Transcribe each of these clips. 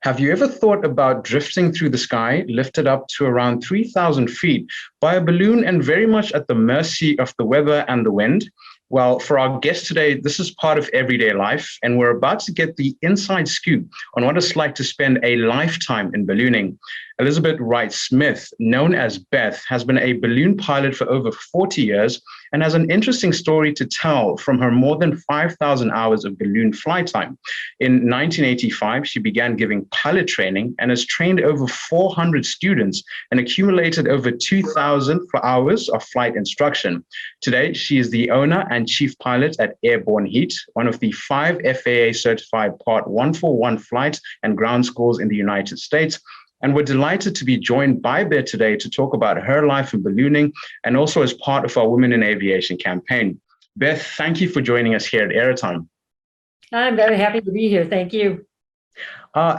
Have you ever thought about drifting through the sky, lifted up to around 3,000 feet by a balloon and very much at the mercy of the weather and the wind? Well, for our guest today, this is part of everyday life, and we're about to get the inside scoop on what it's like to spend a lifetime in ballooning. Elizabeth Wright-Smith, known as Beth, has been a balloon pilot for over 40 years and has an interesting story to tell from her more than 5,000 hours of balloon flight time. In 1985, she began giving pilot training and has trained over 400 students and accumulated over 2,000 hours of flight instruction. Today, she is the owner and chief pilot at Airborne Heat, one of the 5 FAA-certified Part 141 flight and ground schools in the United States. And we're delighted to be joined by Beth today to talk about her life in ballooning and also as part of our Women in Aviation campaign. Beth, thank you for joining us here at AeroTime. I'm very happy to be here. Thank you.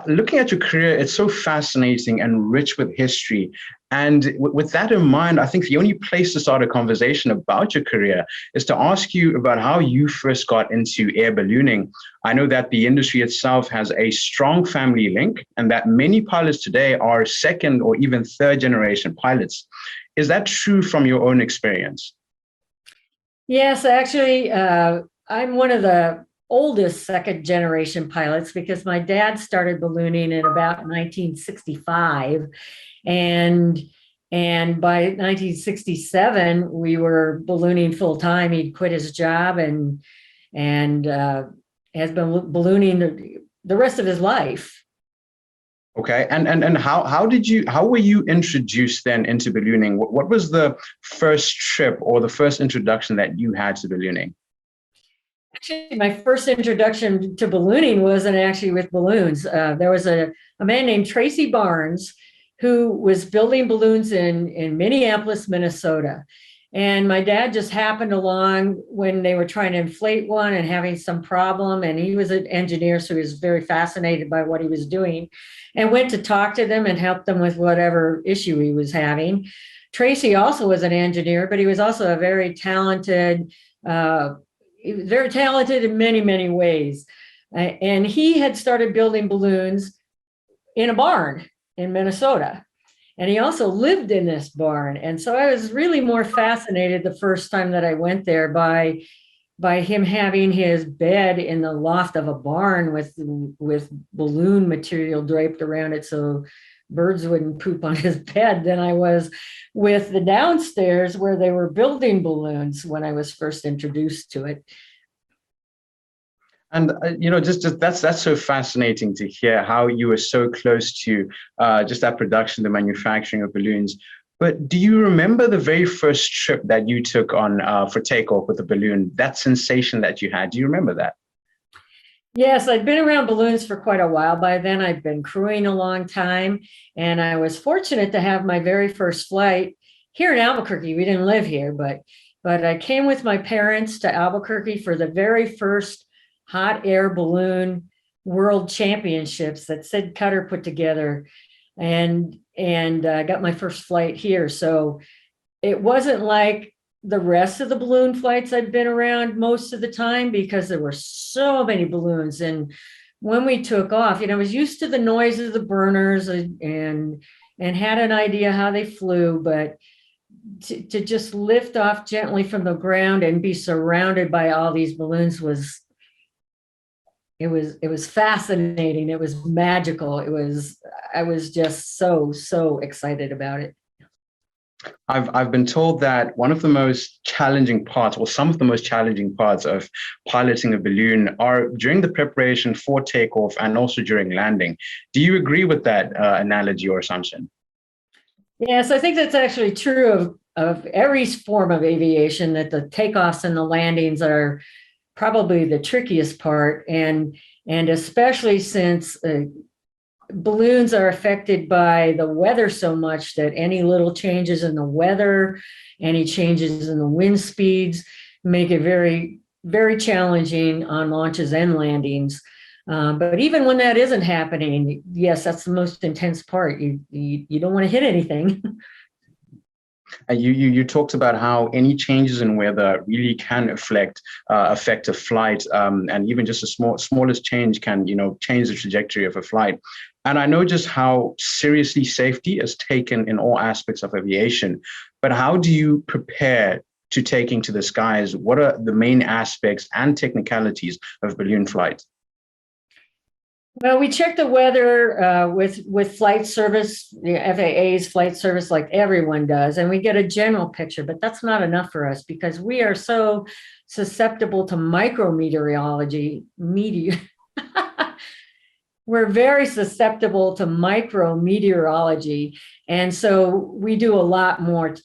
Looking at your career, it's so fascinating and rich with history. And with that in mind, I think the only place to start a conversation about your career is to ask you about how you first got into air ballooning. I know that the industry itself has a strong family link and that many pilots today are second or even third generation pilots. Is that true from your own experience? Yes, actually, I'm one of the oldest second generation pilots because my dad started ballooning in about 1965. And by 1967, we were ballooning full time. He'd quit his job and has been ballooning the rest of his life. Okay, and how were you introduced then into ballooning? What was the first trip or the first introduction that you had to ballooning? Actually, my first introduction to ballooning wasn't actually with balloons. There was a man named Tracy Barnes who was building balloons in Minneapolis, Minnesota. And my dad just happened along when they were trying to inflate one and having some problem. And he was an engineer, so he was very fascinated by what he was doing and went to talk to them and help them with whatever issue he was having. Tracy also was an engineer, but he was also a very talented in many, many ways. And he had started building balloons in a barn in Minnesota. And he also lived in this barn. And so I was really more fascinated the first time that I went there by him having his bed in the loft of a barn with balloon material draped around it so birds wouldn't poop on his bed than I was with the downstairs where they were building balloons when I was first introduced to it. And just that's so fascinating to hear how you were so close to just that production, the manufacturing of balloons. But do you remember the very first trip that you took on for takeoff with a balloon? That sensation that you had, do you remember that? Yes, I'd been around balloons for quite a while by then. I'd been crewing a long time, and I was fortunate to have my very first flight here in Albuquerque. We didn't live here, but I came with my parents to Albuquerque for the very first hot air balloon world championships that Sid Cutter put together, and got my first flight here. So it wasn't like the rest of the balloon flights I'd been around most of the time because there were so many balloons. And when we took off, I was used to the noise of the burners and had an idea how they flew, but to just lift off gently from the ground and be surrounded by all these balloons was fascinating. It was magical. I was just so excited about it. I've been told that one of the most challenging parts, or some of the most challenging parts of piloting a balloon are during the preparation for takeoff and also during landing. Do you agree with that analogy or assumption? Yes, I think that's actually true of every form of aviation, that the takeoffs and the landings are probably the trickiest part. And especially since balloons are affected by the weather so much that any little changes in the weather, any changes in the wind speeds make it very, very challenging on launches and landings. But even when that isn't happening, yes, that's the most intense part. You don't want to hit anything. You talked about how any changes in weather really can affect a flight, and even just a smallest change can change the trajectory of a flight. And I know just how seriously safety is taken in all aspects of aviation, but how do you prepare to taking to the skies? What are the main aspects and technicalities of balloon flight? Well, we check the weather with flight service, the FAA's flight service, like everyone does, and we get a general picture. But that's not enough for us because we are so susceptible to micrometeorology. We're very susceptible to micrometeorology, and so we do a lot more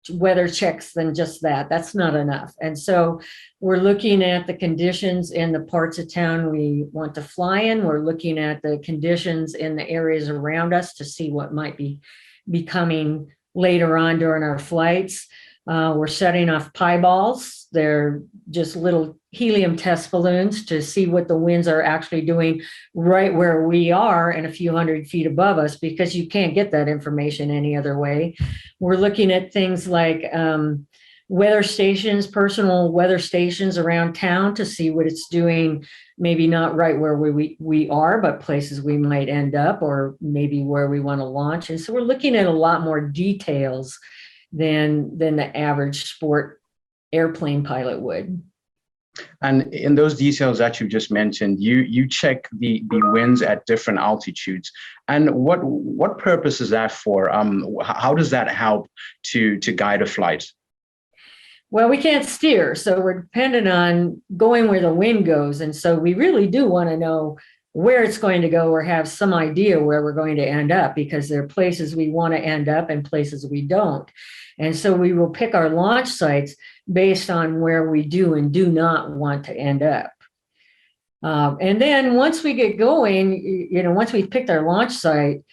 weather checks than just that. That's not enough. And so we're looking at the conditions in the parts of town we want to fly in. We're looking at the conditions in the areas around us to see what might be coming later on during our flights. We're setting off pieballs. They're just little helium test balloons to see what the winds are actually doing right where we are and a few hundred feet above us, because you can't get that information any other way. We're looking at things like weather stations, personal weather stations around town to see what it's doing, maybe not right where we are, but places we might end up, or maybe where we want to launch. And so we're looking at a lot more details than the average sport airplane pilot would. And in those details that you just mentioned, you check the winds at different altitudes. And what purpose is that for? How does that help to guide a flight? Well, we can't steer, so we're dependent on going where the wind goes. And so we really do want to know where it's going to go or have some idea where we're going to end up, because there are places we want to end up and places we don't. And so we will pick our launch sites based on where we do and do not want to end up. And then once we get going, once we've picked our launch site,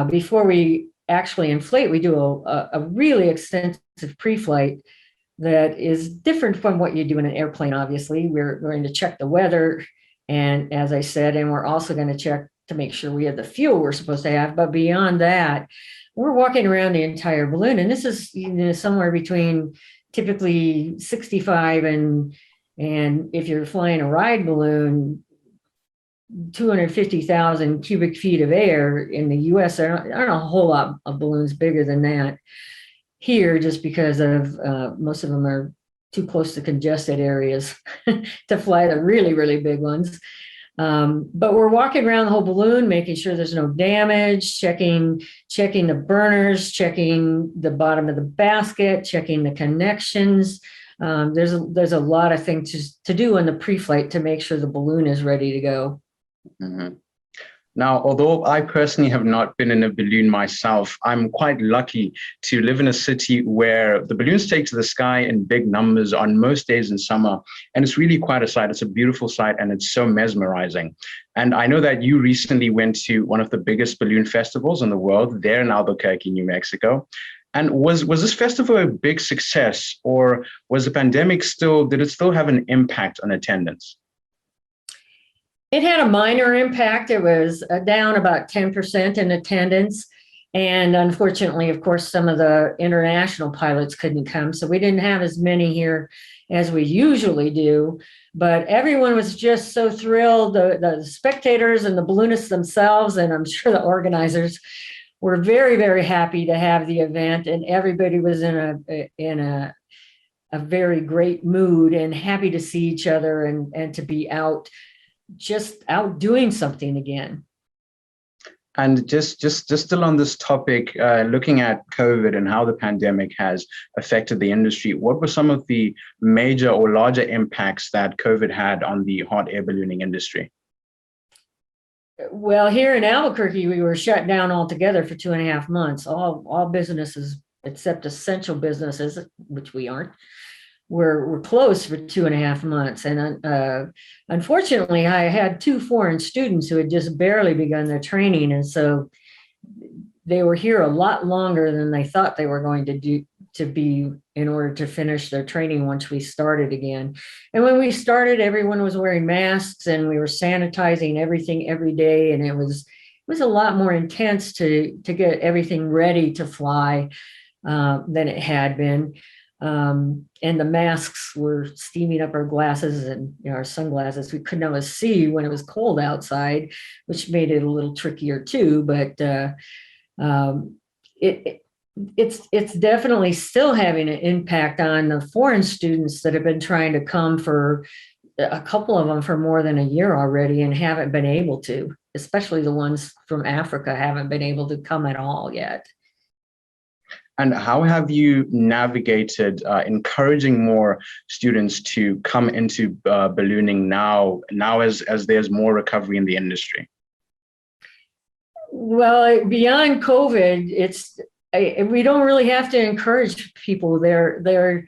before we actually inflate, we do a really extensive pre-flight that is different from what you do in an airplane. Obviously, we're going to check the weather. And as I said, and we're also going to check to make sure we have the fuel we're supposed to have. But beyond that, we're walking around the entire balloon. And this is somewhere between typically 65 and if you're flying a ride balloon, 250,000 cubic feet of air. In the US, there aren't a whole lot of balloons bigger than that here, just because of most of them are too close to congested areas to fly the really, really big ones. But we're walking around the whole balloon, making sure there's no damage, checking the burners, checking the bottom of the basket, checking the connections. There's a lot of things to do in the pre-flight to make sure the balloon is ready to go. Mm-hmm. Now, although I personally have not been in a balloon myself, I'm quite lucky to live in a city where the balloons take to the sky in big numbers on most days in summer. And it's really quite a sight. It's a beautiful sight, and it's so mesmerizing. And I know that you recently went to one of the biggest balloon festivals in the world there in Albuquerque, New Mexico. And was this festival a big success, or was the pandemic did it still have an impact on attendance? It had a minor impact. It was down about 10% in attendance. And unfortunately, of course, some of the international pilots couldn't come. So we didn't have as many here as we usually do. But everyone was just so thrilled. The spectators and the balloonists themselves, and I'm sure the organizers, were very, very happy to have the event. And everybody was in a very great mood and happy to see each other and to be out doing something again. And just still on this topic, looking at COVID and how the pandemic has affected the industry, what were some of the major or larger impacts that COVID had on the hot air ballooning industry? Well, here in Albuquerque, we were shut down altogether for 2.5 months. All businesses except essential businesses, which we aren't, were closed for 2.5 months. And unfortunately, I had 2 foreign students who had just barely begun their training. And so they were here a lot longer than they thought they were going to be in order to finish their training once we started again. And when we started, everyone was wearing masks and we were sanitizing everything every day. And it was a lot more intense to get everything ready to fly than it had been. And the masks were steaming up our glasses and our sunglasses. We couldn't always see when it was cold outside, which made it a little trickier too. But it it's definitely still having an impact on the foreign students that have been trying to come, for a couple of them for more than a year already, and haven't been able to, especially the ones from Africa haven't been able to come at all yet. And how have you navigated encouraging more students to come into ballooning now as there's more recovery in the industry? Well, beyond COVID, we don't really have to encourage people. They're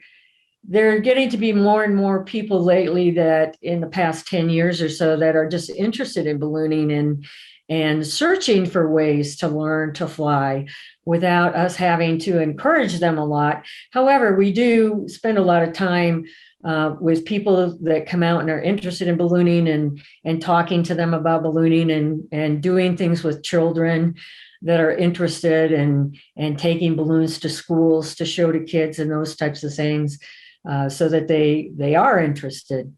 getting to be more and more people lately that in the past 10 years or so that are just interested in ballooning and searching for ways to learn to fly without us having to encourage them a lot. However, we do spend a lot of time with people that come out and are interested in ballooning and talking to them about ballooning and doing things with children that are interested and taking balloons to schools to show to kids and those types of things, so that they are interested.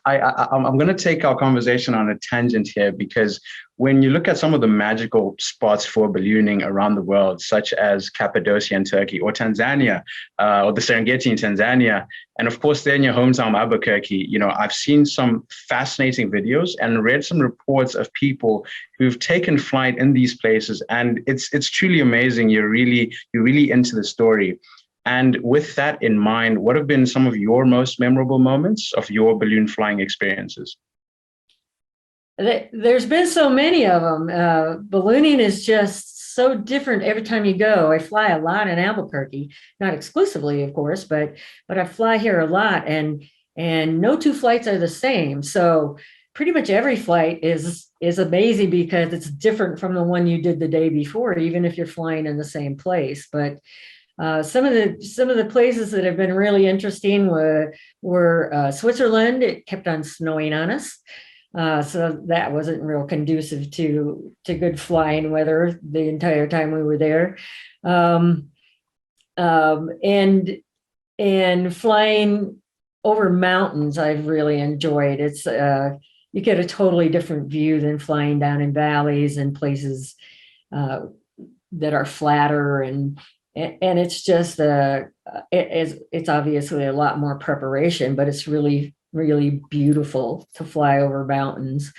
I'm going to take our conversation on a tangent here, because when you look at some of the magical spots for ballooning around the world, such as Cappadocia in Turkey, or Tanzania, or the Serengeti in Tanzania, and of course, there in your hometown, Albuquerque, I've seen some fascinating videos and read some reports of people who've taken flight in these places, and it's truly amazing. You're really into the story. And with that in mind, what have been some of your most memorable moments of your balloon flying experiences? There's been so many of them. Ballooning is just so different every time you go. I fly a lot in Albuquerque, not exclusively, of course, but I fly here a lot, and no two flights are the same. So pretty much every flight is amazing because it's different from the one you did the day before, even if you're flying in the same place. But some of the places that have been really interesting were Switzerland. It kept on snowing on us, so that wasn't real conducive to good flying weather the entire time we were there. And flying over mountains, I've really enjoyed. It's you get a totally different view than flying down in valleys and places that are flatter, and it's just it's obviously a lot more preparation, but it's really, really beautiful to fly over mountains.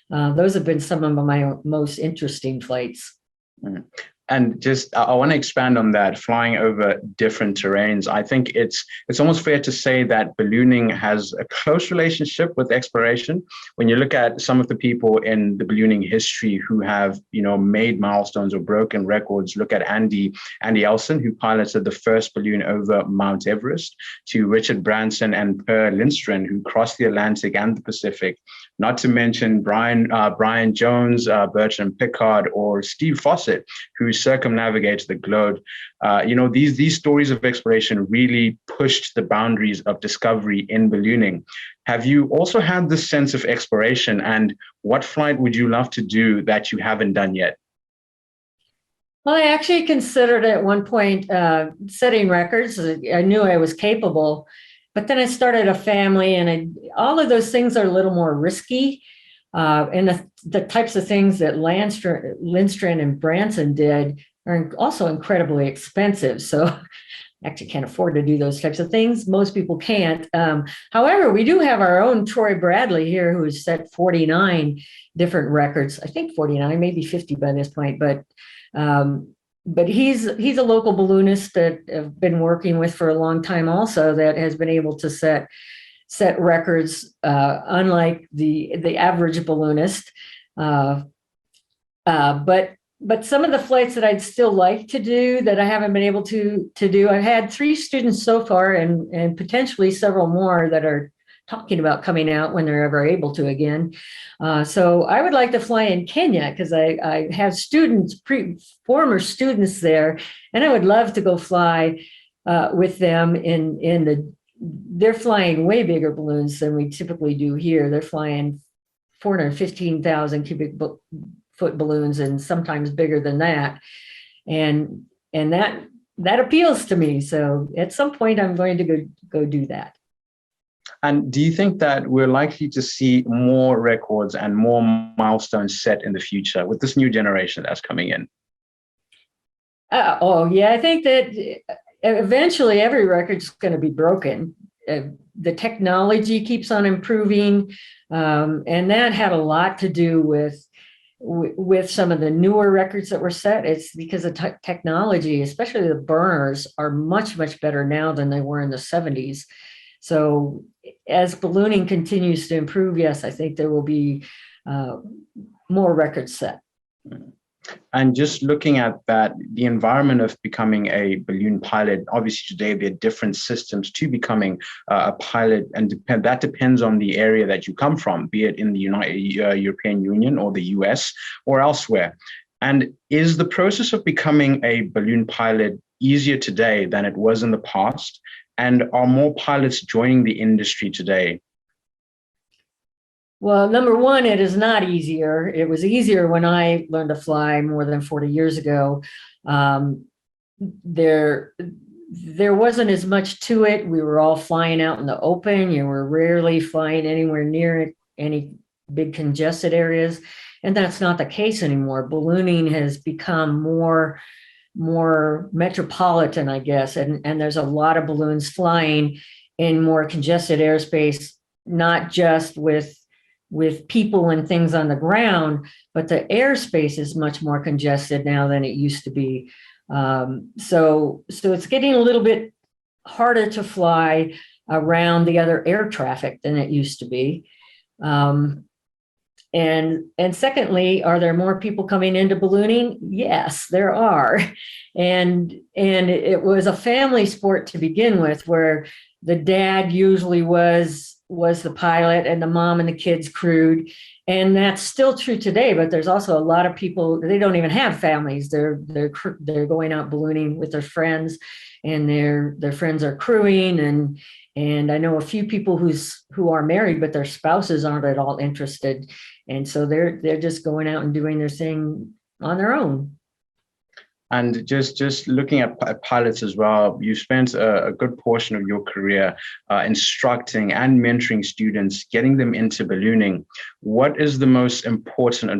Those have been some of my most interesting flights. And just, I want to expand on that, flying over different terrains. I think it's almost fair to say that ballooning has a close relationship with exploration. When you look at some of the people in the ballooning history who have, made milestones or broken records, look at Andy Elson, who piloted the first balloon over Mount Everest, to Richard Branson and Per Lindström, who crossed the Atlantic and the Pacific, not to mention Brian Jones, Bertram Pickard, or Steve Fossett, who circumnavigated the globe. These stories of exploration really pushed the boundaries of discovery in ballooning. Have you also had this sense of exploration, and what flight would you love to do that you haven't done yet? Well, I actually considered at one point setting records. I knew I was capable, but then I started a family, and all of those things are a little more risky. And the types of things that Lindström and Branson did are also incredibly expensive. So I actually can't afford to do those types of things. Most people can't. However, we do have our own Troy Bradley here, who has set 49 different records. I think 49, maybe 50 by this point. But he's a local balloonist that I've been working with for a long time also, that has been able to set records, unlike the average balloonist. But some of the flights that I'd still like to do that I haven't been able to do, I've had 3 students so far, and potentially several more that are talking about coming out when they're ever able to again. So I would like to fly in Kenya, because I have former students there, and I would love to go fly with them they're flying way bigger balloons than we typically do here. They're flying 415,000 cubic foot balloons, and sometimes bigger than that. And that that appeals to me. So at some point, I'm going to go do that. And do you think that we're likely to see more records and more milestones set in the future with this new generation that's coming in? Oh, yeah, I think that eventually every record's going to be broken. The technology keeps on improving, and that had a lot to do with some of the newer records that were set. It's because of technology, especially the burners, are much, much better now than they were in the 70s. So as ballooning continues to improve, yes, I think there will be more records set. And just looking at that, the environment of becoming a balloon pilot, obviously today there are different systems to becoming a pilot, and that depends on the area that you come from, be it in the European Union or the US or elsewhere. And is the process of becoming a balloon pilot easier today than it was in the past? And are more pilots joining the industry today? Well, number one, it is not easier. It was easier when I learned to fly more than 40 years ago. There wasn't as much to it. We were all flying out in the open. You were rarely flying anywhere near any big congested areas. And that's not the case anymore. Ballooning has become more metropolitan, I guess. And there's a lot of balloons flying in more congested airspace, not just with people and things on the ground, but the airspace is much more congested now than it used to be. So it's getting a little bit harder to fly around the other air traffic than it used to be. And secondly, are there more people coming into ballooning? Yes, there are. And it was a family sport to begin with, where the dad usually was the pilot and the mom and the kids crewed. And that's still true today, but there's also a lot of people, they don't even have families. They're going out ballooning with their friends, and their friends are crewing. And I know a few people who are married, but their spouses aren't at all interested. And so they're just going out and doing their thing on their own. And just looking at pilots as well, you spent a good portion of your career instructing and mentoring students, getting them into ballooning. What is the most important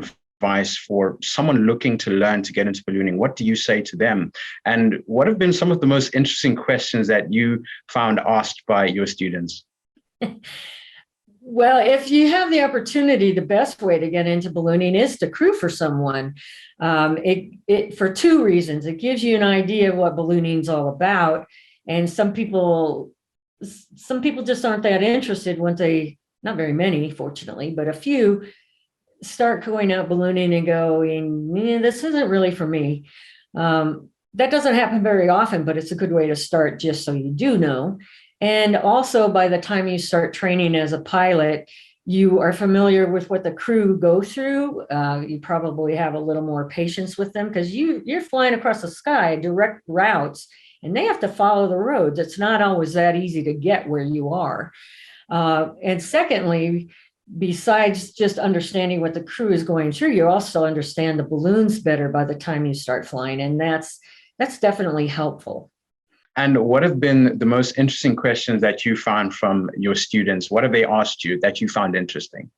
advice for someone looking to learn to get into ballooning? What do you say to them? And what have been some of the most interesting questions that you found asked by your students? Well, if you have the opportunity, the best way to get into ballooning is to crew for someone. For two reasons. It gives you an idea of what ballooning is all about. And some people just aren't that interested once not very many, fortunately, but a few start going out ballooning and going, this isn't really for me. That doesn't happen very often, but it's a good way to start, just so you do know. And also, by the time you start training as a pilot, you are familiar with what the crew go through. You probably have a little more patience with them, because you're flying across the sky, direct routes, and they have to follow the roads. It's not always that easy to get where you are. And secondly, besides just understanding what the crew is going through, you also understand the balloons better by the time you start flying. And that's definitely helpful. And what have been the most interesting questions that you found from your students? What have they asked you that you found interesting?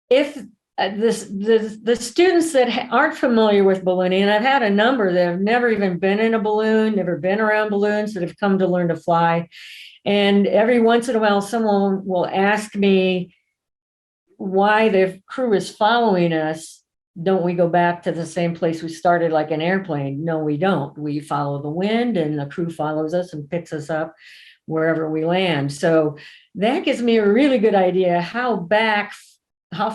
If the students that aren't familiar with ballooning, and I've had a number that have never even been in a balloon, never been around balloons, that have come to learn to fly. And every once in a while, someone will ask me why the crew is following us. Don't we go back to the same place we started, like an airplane? No, we don't. We follow the wind, and the crew follows us and picks us up wherever we land. So that gives me a really good idea how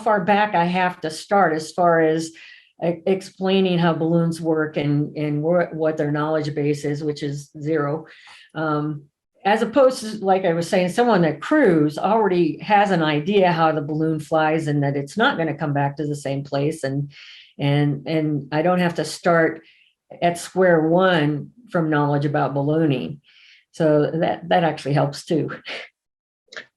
far back I have to start, as far as explaining how balloons work and what their knowledge base is, which is zero. As opposed to, like I was saying, someone that crews already has an idea how the balloon flies, and that it's not going to come back to the same place. And I don't have to start at square one from knowledge about ballooning. So that actually helps too.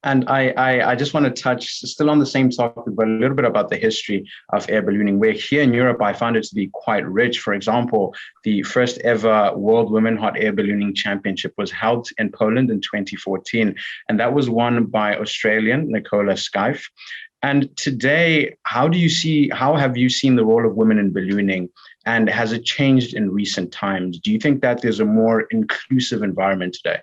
And I just want to touch, still on the same topic, but a little bit about the history of air ballooning, where here in Europe, I found it to be quite rich. For example, the first ever World Women Hot Air Ballooning Championship was held in Poland in 2014, and that was won by Australian Nicola Skife. And today, how have you seen the role of women in ballooning? And has it changed in recent times? Do you think that there's a more inclusive environment today?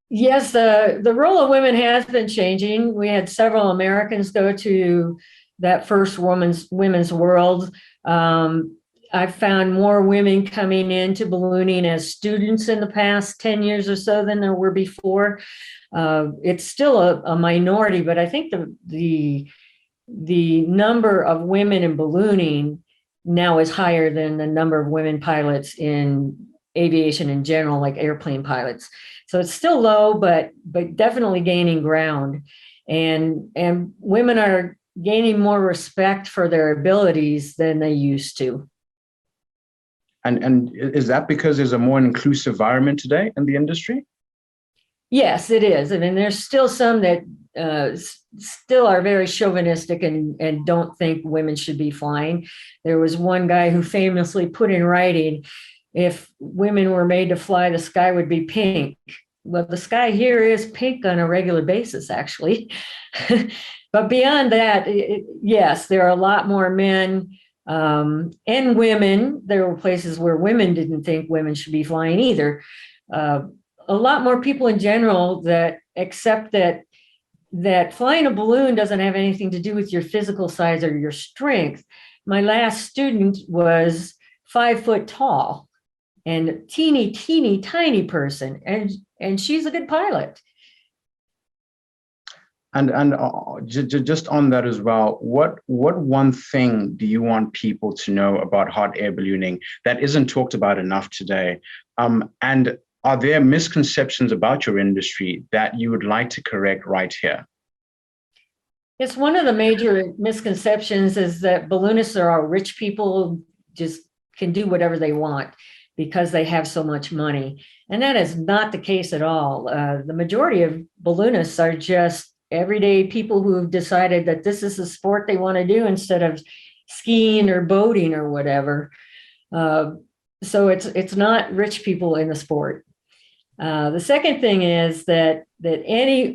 Yes, the role of women has been changing. We had several Americans go to that first women's world. I've found more women coming into ballooning as students in the past 10 years or so than there were before. It's still a minority, but I think the number of women in ballooning now is higher than the number of women pilots in aviation in general, like airplane pilots. So it's still low, but definitely gaining ground. And women are gaining more respect for their abilities than they used to. And is that because there's a more inclusive environment today in the industry? Yes, it is. I mean, there's still some that still are very chauvinistic and don't think women should be flying. There was one guy who famously put in writing, if women were made to fly, the sky would be pink. Well, the sky here is pink on a regular basis, actually. But beyond that, yes, there are a lot more men and women. There were places where women didn't think women should be flying either. A lot more people in general that accept that flying a balloon doesn't have anything to do with your physical size or your strength. My last student was 5 foot tall and teeny, tiny person, and she's a good pilot. And just on that as well, what one thing do you want people to know about hot air ballooning that isn't talked about enough today? And are there misconceptions about your industry that you would like to correct right here? It's one of the major misconceptions is that balloonists are all rich people, just can do whatever they want because they have so much money. And that is not the case at all. The majority of balloonists are just everyday people who have decided that this is a sport they want to do instead of skiing or boating or whatever. So it's not rich people in the sport. The second thing is that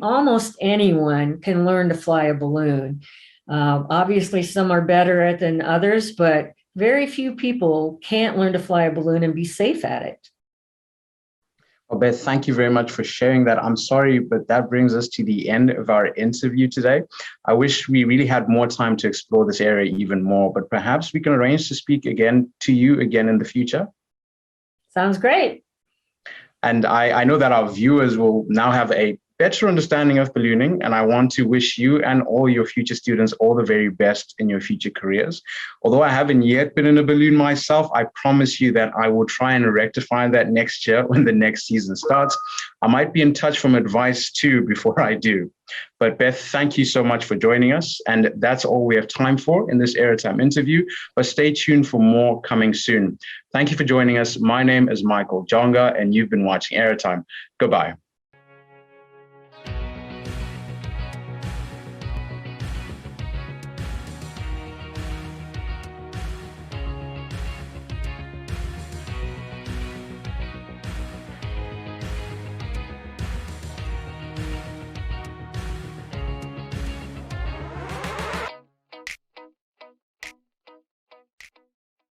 almost anyone can learn to fly a balloon. Obviously, some are better at it than others, but very few people can't learn to fly a balloon and be safe at it. Well, Beth, thank you very much for sharing that. I'm sorry, but that brings us to the end of our interview today. I wish we really had more time to explore this area even more, but perhaps we can arrange to speak to you again in the future. Sounds great. And I know that our viewers will now have a better understanding of ballooning, and I want to wish you and all your future students all the very best in your future careers. Although I haven't yet been in a balloon myself, I promise you that I will try and rectify that next year when the next season starts. I might be in touch for advice too before I do. But Beth, thank you so much for joining us. And that's all we have time for in this AeroTime interview, but stay tuned for more coming soon. Thank you for joining us. My name is Michael Jonga, and you've been watching AeroTime. Goodbye.